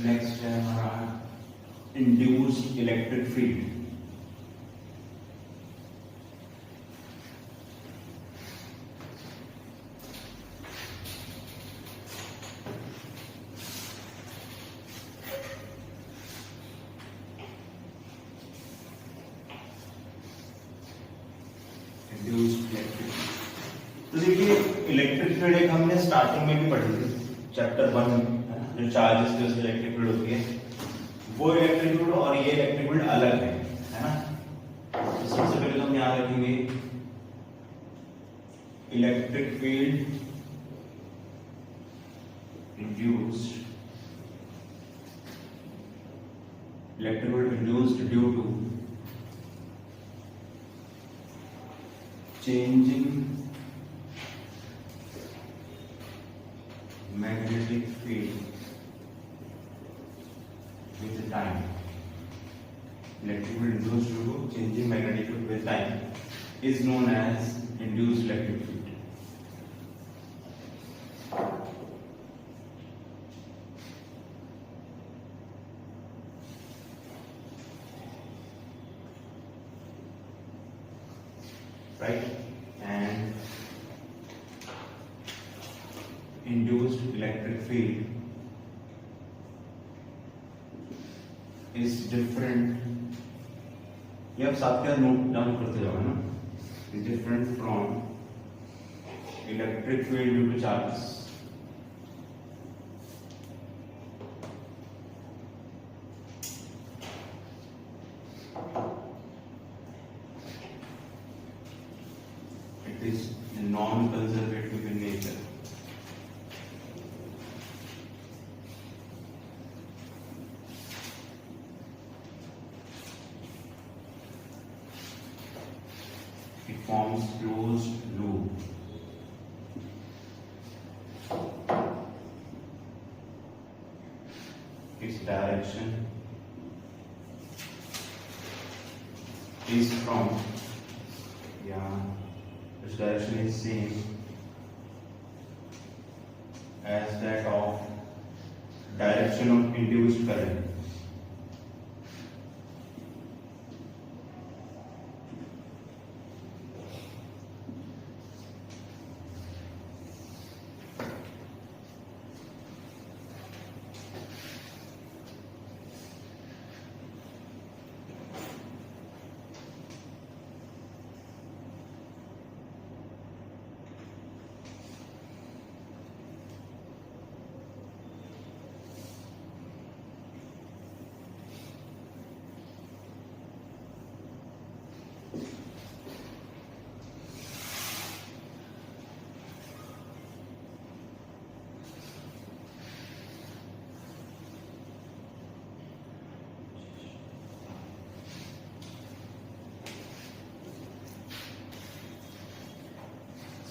Next है हमारा induced electric field. तो देखिए इलेक्ट्रिक फील्ड एक हमने स्टार्टिंग में भी पढ़ी थी चैप्टर 1 जो चार्जेस के उससे इलेक्ट्रिक फील्ड होती है, वो इलेक्ट्रिक फील्ड और ये इलेक्ट्रिक फील्ड अलग है ना। तो सबसे पहले हम याद रखेंगे electric field induced, electric field induced due to changing magnetic field with time. Electric field induced due to changing magnetic field with time is known as induced electric field. Right? And induced electric field is different, ये आप साथ के note down करते जाओगे ना, is different from electric field due to charges. It is non-conservative in nature. It forms closed loop. Its direction is from, its direction is same as that of direction of induced current.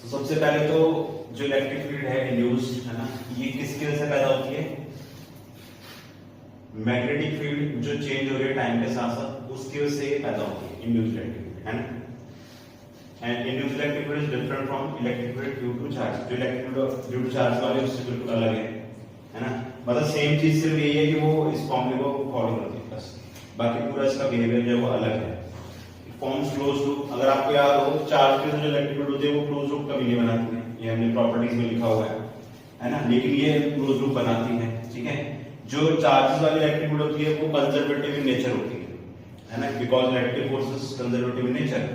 तो सबसे पहले तो जो electric field है induced है ना, ये किसकी वजह से पैदा होती है? मैग्नेटिक फील्ड जो चेंज हो रही है टाइम के साथ साथ, उसकी वजह से पैदा होती है इंड्यूस्ड इलेक्ट्रिक फील्ड, है ना। And induced electric field is different from electric field due to charge. जो electric field due to charge वाले उससे बिल्कुल अलग है ना। मतलब सेम चीज सिर्फ यही है कि वो इस फॉर्मूले को फॉलो करती है बस, बाकी पूरा इसका बिहेवियर जो है वो अलग है। फॉर्म्स क्लोज लूप, अगर आपको याद हो चार्ज के जो इलेक्ट्रिक फील्ड होती है वो क्लोज लूप कभी नहीं बनाती है, ये हमने प्रॉपर्टीज में लिखा हुआ है ना, लेकिन ये क्लोज लूप बनाती है, ठीक है। जो चार्जेस वाली इलेक्ट्रिक फील्ड होती है वो कंजर्वेटिव इन नेचर होती है ना, because electric forces conservative in nature.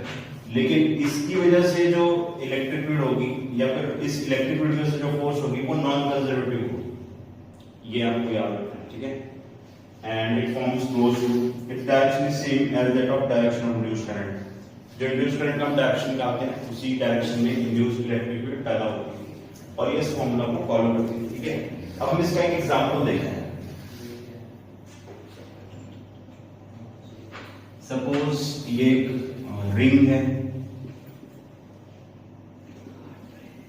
लेकिन इसकी वजह से जो इलेक्ट्रिक फील्ड होगी या फिर इस इलेक्ट्रिक फील्ड की वजह से जो फोर्स होगी वो नॉन कंजर्वेटिव होगी, ये आपको याद रखना है, ठीक है। And it forms closed loop. Its direction is same as that of direction of induced current. जो induced current का हम डायरेक्शन निकालते हैं उसी डायरेक्शन में induced इलेक्ट्रिक फील्ड पैदा होती है और ये इस फॉर्मूला को फॉलो करती है, ठीक है। अब हम इसका एक एग्जांपल देखते हैं। सपोज ये एक रिंग है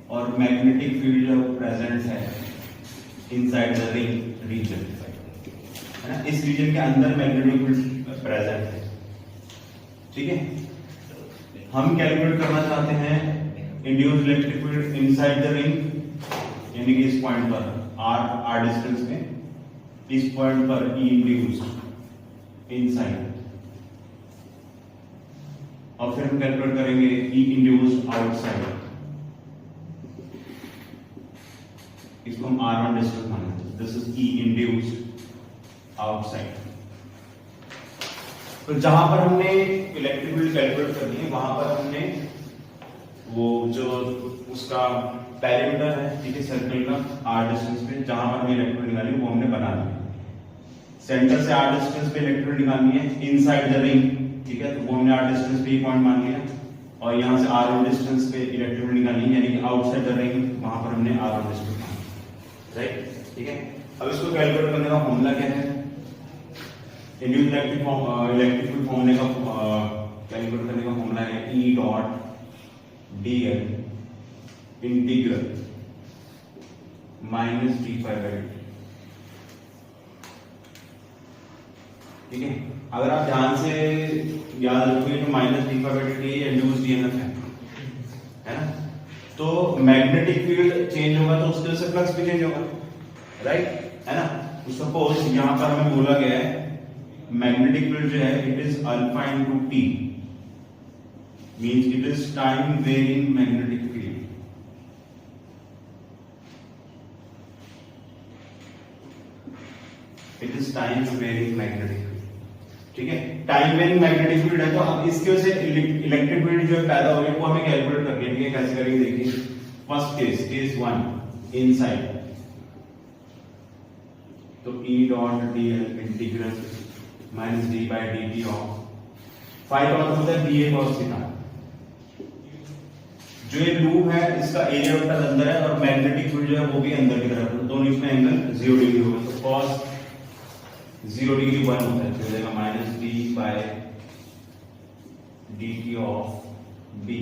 और मैग्नेटिक फील्ड जो प्रेजेंट है इनसाइड द रिंग रीजन, इस रीजन के अंदर मैग्नेटिक फील्ड प्रेजेंट है, ठीक है। हम कैलकुलेट करना चाहते हैं induced electric field inside the ring, यानी कि इस पॉइंट पर आर डिस्टेंस में, इस पॉइंट पर E इंड्यूस्ड इनसाइड, और फिर हम कैलकुलेट करेंगे E इंड्यूस्ड आउटसाइड। इसको हम R1 डिस्टेंस मानेंगे। This is E induced outside. तो जहां पर हमने इलेक्ट्रिक फील्ड कैलकुलेट करनी है वहां पर हमने वो जो उसका पेरीमीटर है, ठीक है, सर्कल का R डिस्टेंस पे जहां पर हमें इलेक्ट्रिक फील्ड निकालनी है वो हमने बना लिया। सेंटर से R डिस्टेंस पे इलेक्ट्रिक फील्ड निकालनी है इनसाइड द रिंग, ठीक है, तो वो हमने R डिस्टेंस पे ही पॉइंट मान लिया, और यहां से R1 डिस्टेंस पे इलेक्ट्रिक फील्ड निकालनी है, यानी कि आउटसाइड द रिंग वहां पर हमने R1 डिस्टेंस माना, राइट, ठीक है। अब इसको कैलकुलेट करने का फॉर्मूला क्या है? इंड्यूस्ड इलेक्ट्रिक फील्ड फॉर्मूले का कैलकुलेट करने का फॉर्मूला है E dot dl integral minus d phi by dt, ठीक है। अगर आप ध्यान से याद रखोगे तो minus D phi by dt induced EMF है ना, तो मैग्नेटिक फील्ड चेंज होगा तो उसके वजह से फ्लक्स भी चेंज होगा, राइट, है ना। तो सपोज यहां पर हमें बोला गया है मैग्नेटिक फील्ड जो है it is alpha into T, means it is time varying magnetic field, it is time varying magnetic field, ठीक है। टाइम वेरिंग मैग्नेटिक फील्ड है तो अब इसकी वजह से इलेक्ट्रिक फील्ड जो पैदा हो रही है वो हमें कैलकुलेट करनी है, ठीक है। कैसे करेंगे देखिए, फर्स्ट केस 1 इनसाइड, तो E dot dl integral minus D by D T of phi का मतलब होता है बी ए कॉस थीटा। जो ये लूप है इसका एरिया वेक्टर अंदर है और मैग्नेटिक फील्ड जो है वो भी अंदर की तरफ है, दोनों इसमें एंगल 0 डिग्री होगा, तो cos 0 डिग्री 1 होता है, तो हो जाएगा minus D by D T of B.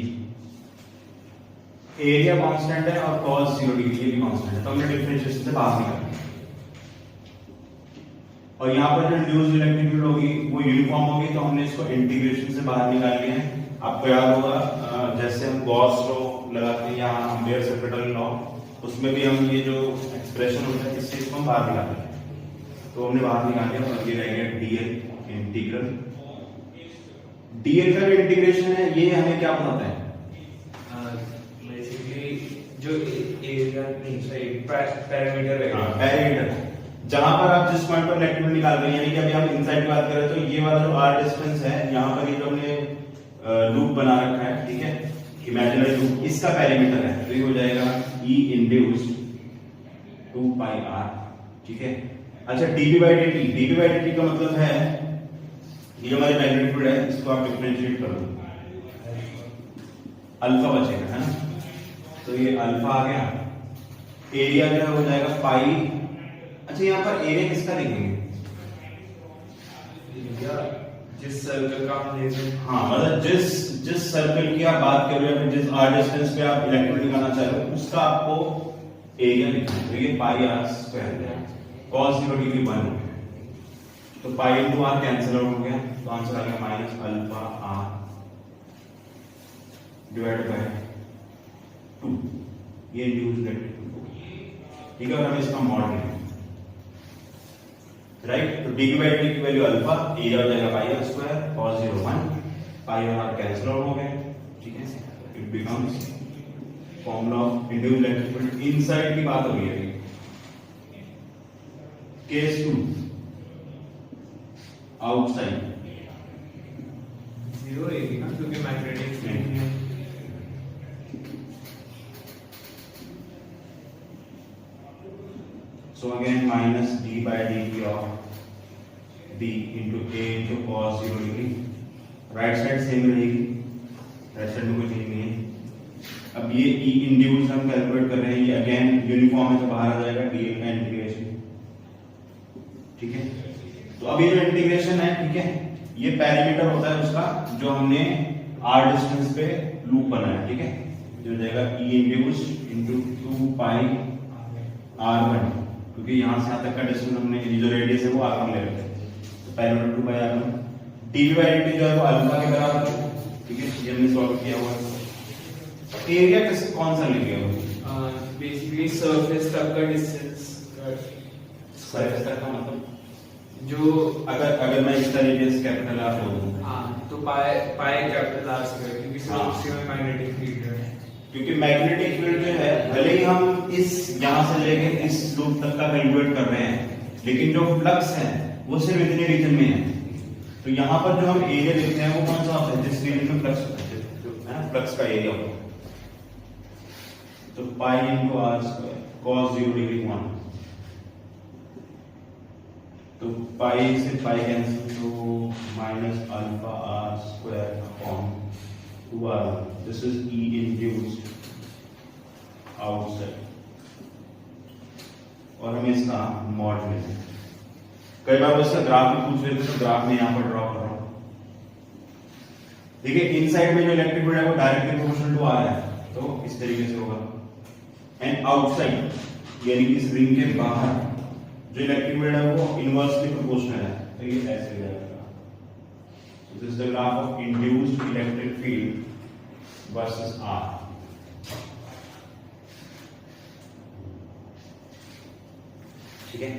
Area constant है और cos 0 डिग्री ये भी कांस्टेंट है, तो हमने डिफरेंशिएशन से बाहर निकाला। और यहाँ पर जो इंड्यूस्ड इलेक्ट्रिक फील्ड होगी वो यूनिफॉर्म होगी, तो हमने इसको इंटीग्रेशन से बाहर निकाल लिया है। आपको याद होगा जैसे हम गॉस लॉ लगाते हैं या एम्पियर सेपरेटल लॉ, उसमें भी हम ये जो एक्सप्रेशन होता है इससे इसको हम बाहर निकालते हैं, तो हमने बाहर निकाल लिया और ये रह गया डीएल इंटीग्रल। डीएल का जो इंटीग्रेशन है ये हमें क्या बताता है? बेसिकली जो एरिया पैरामीटर है, पैरामीटर जहां पर आप जिस पॉइंट पर इलेक्ट्रिक फील्ड निकाल रहे हैं, यानी कि अभी हम इनसाइड की बात करें तो ये वाला जो r डिस्टेंस है यहां पर ये जो हमने लूप बना रखा है, ठीक है, इमेजिनरी लूप, इसका पैरामीटर है, तो ये हो जाएगा E इंड्यूस्ड 2 पाई r, ठीक है। अच्छा dp बाई dt का मतलब है ये जो हमारे मैग्नेटिक फील्ड है इसको आप डिफरेंशिएट कर दो, अल्फा बचेगा, है ना, तो ये अल्फा आ गया, एरिया जो हो जाएगा पाई। अच्छा यहाँ पर एरिया किसका लिखेंगे? जिस सर्कल का हम ले रहे हैं, हाँ, मतलब जिस सर्कल की आप बात कर रहे हो, जिस r डिस्टेंस पे आप इलेक्ट्रिक निकालना चाह रहे हो उसका आपको एरिया लिखना है, तो ये पाई r स्क्वायर cos 0 डिग्री 1 हो गया, तो pi into r cancel out हो गया, तो आंसर आ गया minus alpha r divide by 2, ये इंड्यूस्ड इलेक्ट्रिक फील्ड, ठीक है। और हमें इसका मॉड लेना है, राइट, तो डी बाई डी की वैल्यू अल्फा, एरिया हो जाएगा पाई आर स्क्वायर cos 0 1, पाई और आर कैंसिल आउट हो गए, ठीक है। It becomes formula of induced electric field inside की बात हो रही है। केस 2 आउटसाइड 0 रहेगी ना, क्योंकि मैग्नेटिक फील्ड है। So again minus d by dt of b into a into cos 0 degree, right side same रहेगी, राइट साइड में कोई चेंज नहीं है। अब ये E इंड्यूस हम कैलकुलेट कर रहे हैं, ये अगेन यूनिफॉर्म है तो बाहर आ जाएगा dl का इंटीग्रेशन, ठीक है। तो अब ये जो इंटीग्रेशन है, ठीक है, ये पैरामीटर होता है उसका जो हमने r डिस्टेंस पे लूप बनाया, ठीक है, जो हो जाएगा E इंड्यूस into 2 पाई r1, क्योंकि यहां से यहां तक का डिस्टेंस हमने ये जो रेडियस है वो r1 ले रखे हैं, तो parallel to by r1, dv by dt जो है वो अल्फा के बराबर है, ठीक है, ये हमने सॉल्व किया हुआ है। एरिया कौन सा लेंगे वो? बेसिकली सरफेस तक का डिस्टेंस, सरफेस तक का मतलब जो अगर मैं इस तरीके से कैपिटल आर बोलूं, हाँ तो पाई पाई कैपिटल आर स्क्वायर, क्योंकि हाँ। उसी में मैग्नेटिक फील्ड है। क्योंकि मैग्नेटिक फील्ड जो है भले ही हम इस यहां से लेके इस लूप तक का कैलकुलेट कर रहे हैं, लेकिन जो फ्लक्स है वो सिर्फ इतने रीजन में है। तो यहाँ पर जो हम एरिया देखते हैं वो कौन सा होता है, जिस रीजन में फ्लक्स है ना, फ्लक्स का एरिया होता है। तो pi into R square cos 0 degree 1, तो पाई से पाई कैंसिल, तो minus alpha R square upon 2r, this is E induced outside, और हमें इसका मॉड लेते हैं। कई बार उसका ग्राफ भी पूछ लेते हैं, तो ग्राफ में यहाँ पर ड्रॉ कर रहा हूं। देखिए इनसाइड में जो इलेक्ट्रिक फील्ड है वो डायरेक्टली प्रोपोर्शनल टू आर है, तो इस तरीके से होगा। एंड आउटसाइड यानी कि इस रिंग के बाहर जो इलेक्ट्रिक फील्ड है वो इनवर्सली प्रोपोर्शनल है, तो ये ऐसे हो जाएगा। So this is the graph of induced electric field versus R. ठीक है।